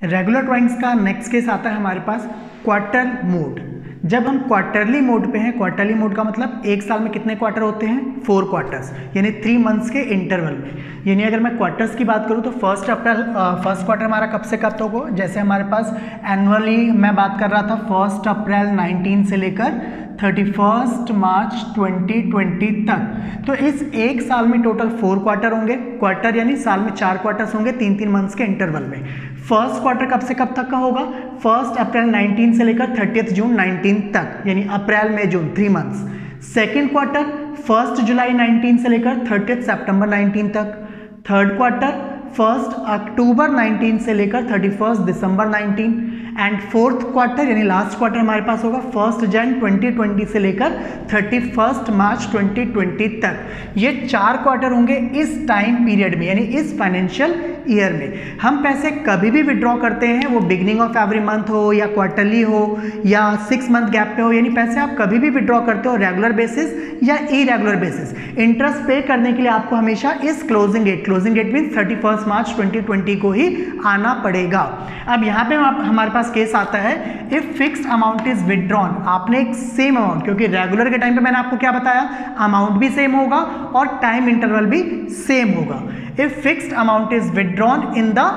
Regular drawings का next case आता है हमारे पास क्वार्टर मोड। जब हम क्वार्टरली मोड पे हैं, क्वार्टरली मोड का मतलब एक साल में कितने क्वार्टर होते हैं, 4 क्वार्टर्स, यानी 3 मंथ्स के इंटरवल में। यानी अगर मैं क्वार्टर्स की बात करूँ तो फर्स्ट क्वार्टर हमारा कब से कब तक हो, जैसे हमारे पास एनुअली मैं बात कर रहा था 1 अप्रैल 19 से लेकर 31 मार्च 2020 तक। तो इस एक साल में टोटल 4 क्वार्टर होंगे। क्वार्टर यानी साल में 4 क्वार्टर्स होंगे 3-3 मंथ्स के इंटरवल में। फर्स्ट क्वार्टर कब से कब तक का होगा, 1 अप्रैल 19 से लेकर 30 जून 19 तक, यानी अप्रैल मई जून 3 मंथ्स। सेकेंड क्वार्टर 1 जुलाई 19 से लेकर 30 सितंबर 19 तक। थर्ड क्वार्टर 1 अक्टूबर 19 से लेकर 31 दिसंबर 19। एंड फोर्थ क्वार्टर यानी लास्ट क्वार्टर हमारे पास होगा 1 जनवरी 2020 से लेकर 31 मार्च 2020 तक। ये 4 क्वार्टर होंगे इस टाइम पीरियड में, यानी इस फाइनेंशियल ईयर में। हम पैसे कभी भी विड्रॉ करते हैं, वो बिगनिंग ऑफ एवरी मंथ हो या क्वार्टरली हो या 6 मंथ गैप पे हो, यानी पैसे आप कभी भी विड्रॉ करते हो रेगुलर बेसिस या इरेगुलर बेसिस, इंटरेस्ट पे करने के लिए आपको हमेशा इस क्लोजिंग डेट मीन 31 मार्च 2020 को ही आना पड़ेगा। अब यहाँ पे हमारे पास केस आता है if fixed amount is withdrawn. आपने एक सेम अमाउंट, क्योंकि रेगुलर के टाइम पे मैंने आपको क्या बताया, अमाउंट भी सेम होगा और टाइम इंटरवल भी सेम होगा। If fixed amount is withdrawn in the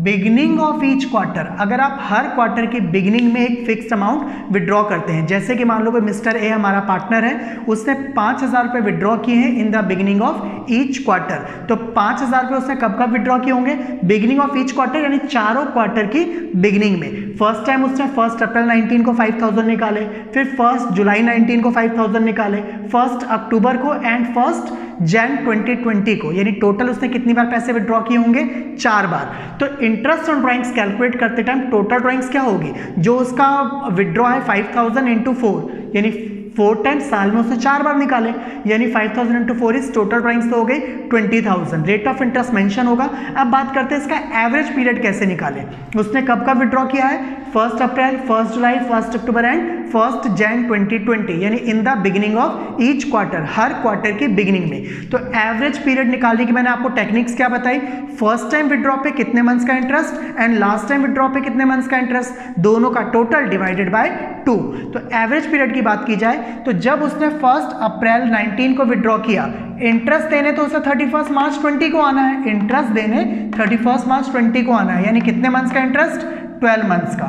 beginning of each quarter, अगर आप हर क्वार्टर की बिगिनिंग में एक फिक्स्ड अमाउंट विड्रॉ करते हैं, जैसे कि मान लो कोई मिस्टर ए हमारा पार्टनर है, उसने 5,000 रुपये विड्रॉ किए हैं in the beginning of each quarter. तो 5,000 रुपये उसने कब कब विड्रॉ किए होंगे, बिगिनिंग ऑफ ईच क्वार्टर यानी चारों क्वार्टर की बिगिनिंग में। फर्स्ट टाइम उसने 1 अप्रैल 19 को 5,000 निकाले, फिर 1 जुलाई 19 को 5,000 निकाले, 1 अक्टूबर को एंड 1 जनवरी 2020 को, यानी टोटल उसने कितनी बार पैसे विड्रॉ किए होंगे, 4 बार। तो इंटरेस्ट ऑन ड्राइंग्स कैलकुलेट करते टाइम टोटल ड्राइंग्स क्या होगी, जो उसका विड्रॉ है 5,000 इंटू 4, यानी 4 टाइम्स, साल में उसने 4 बार निकाले, यानी 5,000 इंटू 4 इस टोटल ड्राइंग्स तो हो गई 20,000। रेट ऑफ इंटरेस्ट मेंशन होगा। अब बात करते हैं इसका एवरेज पीरियड कैसे निकाले। उसने कब कब विड्रॉ किया है, 1 अप्रैल, 1 जुलाई, 1 अक्टूबर एंड 1 जनवरी 2020, यानी in the beginning of each quarter, her quarter की बिगिनिंग में। तो एवरेज पीरियड निकालने की मैंने आपको टेक्निक्स क्या बताई, फर्स्ट टाइम विड्रॉ पे कितने मंथ्स का interest and last time withdraw पे कितने मंथ्स का इंटरेस्ट, दोनों का टोटल डिवाइडेड बाय 2। तो एवरेज पीरियड की बात की जाए तो जब उसने 1 अप्रैल 19 को विड्रॉ किया, इंटरेस्ट देने तो उसे 31 मार्च 20 को आना है, इंटरेस्ट देने 31 मार्च 20 को आना है, यानी कितने मंथ्स का इंटरेस्ट, 12 मंथ्स का।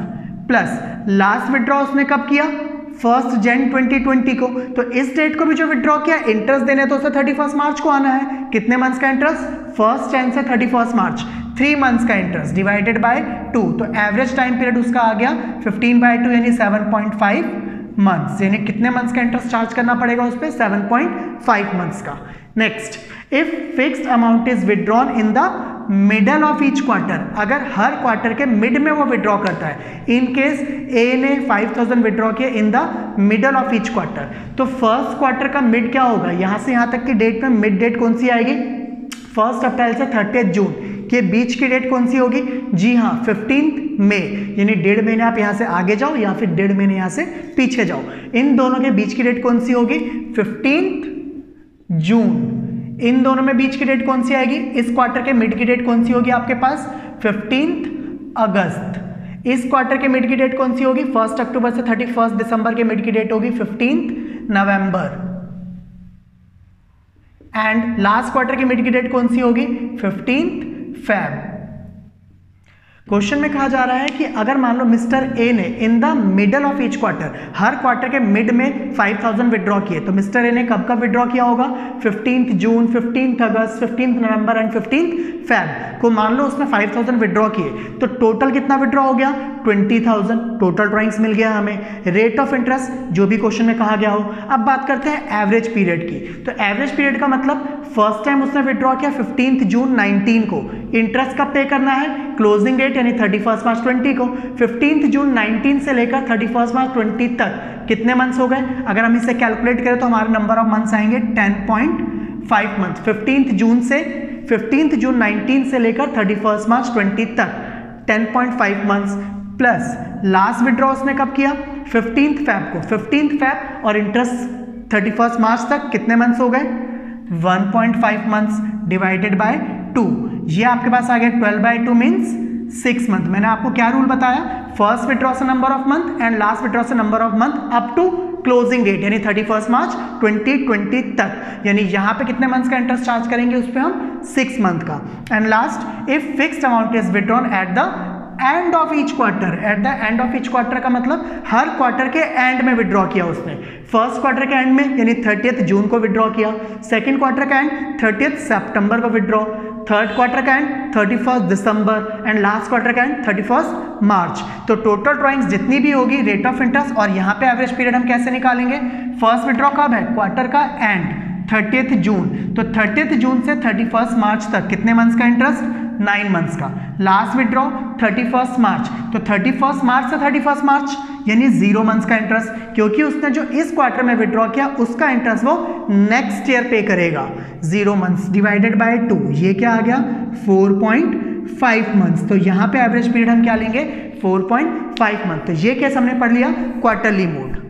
प्लस लास्ट विड्रॉ उसने कब किया, 1 जनवरी 2020 को, तो इस डेट को भी जो विड्रॉ किया, इंटरेस्ट देने तो उसे 31 मार्च को आना है, कितने मंथ्स का इंटरेस्ट, 1 जनवरी से 31 मार्च, 3 मंथ्स का इंटरेस्ट डिवाइडेड बाय 2। तो एवरेज टाइम पीरियड उसका आ गया 15/2 यानी 7.5 मंथ्स, यानी कितने मंथ्स का इंटरेस्ट चार्ज करना पड़ेगा उस पर, 7.5 मंथ्स का। Next, if fixed amount is withdrawn in the middle of each quarter, अगर हर क्वार्टर के मिड में वो विड्रॉ करता है, इन केस ए ने 5,000 विड्रॉ किया in the middle of each quarter, तो फर्स्ट क्वार्टर का मिड क्या होगा, यहां से यहां तक की डेट में मिड डेट कौन सी आएगी, 1 अप्रैल से 30 जून के बीच की डेट कौन सी होगी, जी हाँ 15 मई, यानी 1.5 महीने आप यहां से आगे जाओ या फिर 1.5 महीने यहां से पीछे जाओ, इन दोनों के बीच की डेट कौन सी होगी, 15 जून। इन दोनों में बीच की डेट कौन सी आएगी, इस क्वार्टर के मिड की डेट कौन सी होगी आपके पास, 15 अगस्त। इस क्वार्टर के मिड की डेट कौन सी होगी, 1 अक्टूबर से 31 दिसंबर के मिड की डेट होगी 15 नवंबर। एंड लास्ट क्वार्टर की मिड की डेट कौन सी होगी, 15 फेब। क्वेश्चन में कहा जा रहा है कि अगर मान लो मिस्टर ए ने in the middle of each quarter, her quarter के मिड में 5,000 विड्रॉ किए, तो मिस्टर ए ने कब कब विड्रॉ किया होगा, 15 जून, 15 अगस्त, 15 नवंबर एंड 15 फेब को मान लो उसने 5,000 विड्रॉ किए, तो टोटल कितना विड्रॉ हो गया, 20,000 टोटल ड्राइंग्स मिल गया हमें। रेट ऑफ इंटरेस्ट जो भी क्वेश्चन में कहा गया हो। अब बात करते हैं एवरेज पीरियड की। तो एवरेज पीरियड का मतलब फर्स्ट टाइम उसने विड्रॉ किया 15 जून 19 को, इंटरेस्ट कब पे करना है, क्लोजिंग डेट यानी 31 मार्च 20 को, 15 जून 19 से लेकर 31 मार्च 20 तक कितने मंथ्स हो गए, अगर हम इसे कैलकुलेट करें तो हमारे नंबर ऑफ मंथ्स आएंगे 10.5 मंथ। 15 जून 19 से लेकर 31 मार्च 20 तक 10.5 मंथ्स, प्लस लास्ट विड्रॉ उसने कब किया, 15 फेब को, 15 फेब और इंटरेस्ट 31 मार्च तक कितने मंथ्स हो गए, 1.5 मंथ्स डिवाइडेड बाय 2, ये आपके पास आ गया 12/2 मीन्स 6 मंथ। मैंने आपको क्या रूल बताया, फर्स्ट विड्रॉ से number of month and last withdraw से number of month up to closing date यानी 31 मार्च 2020 तक। यानी यहाँ पे कितने मंथ्स का इंटरेस्ट चार्ज करेंगे उस पर हम 6 मंथ का। And last, if fixed amount is withdrawn at the end of each quarter. At the end of each quarter का मतलब हर क्वार्टर के एंड में विड्रॉ किया उसने। फर्स्ट क्वार्टर के एंड में यानी 30 जून को विड्रॉ किया, सेकंड क्वार्टर का एंड 30 सितंबर को विड्रॉ, थर्ड क्वार्टर का and 31 December and last quarter का एंड 31 मार्च। तो टोटल ड्रॉइंग्स जितनी भी होगी रेट ऑफ इंटरेस्ट, और यहाँ पे एवरेज पीरियड हम कैसे निकालेंगे, फर्स्ट विड्रॉ कब है, क्वार्टर का एंड 30 जून, तो 30 जून से 31 मार्च तक कितने मंथ्स का इंटरेस्ट, 9 मंथ्स का। लास्ट विड्रॉ 31 मार्च, तो 31 मार्च से 31 मार्च यानी 0 मंथ्स का इंटरेस्ट, क्योंकि उसने जो इस क्वार्टर में विड्रॉ किया उसका इंटरेस्ट वो नेक्स्ट ईयर पे करेगा। 0 मंथ्स डिवाइडेड बाय 2, ये क्या आ गया 4.5 मंथ्स। तो यहाँ पे एवरेज पीरियड हम क्या लेंगे 4.5 मंथ। तो ये केस हमने पढ़ लिया क्वार्टरली मोड।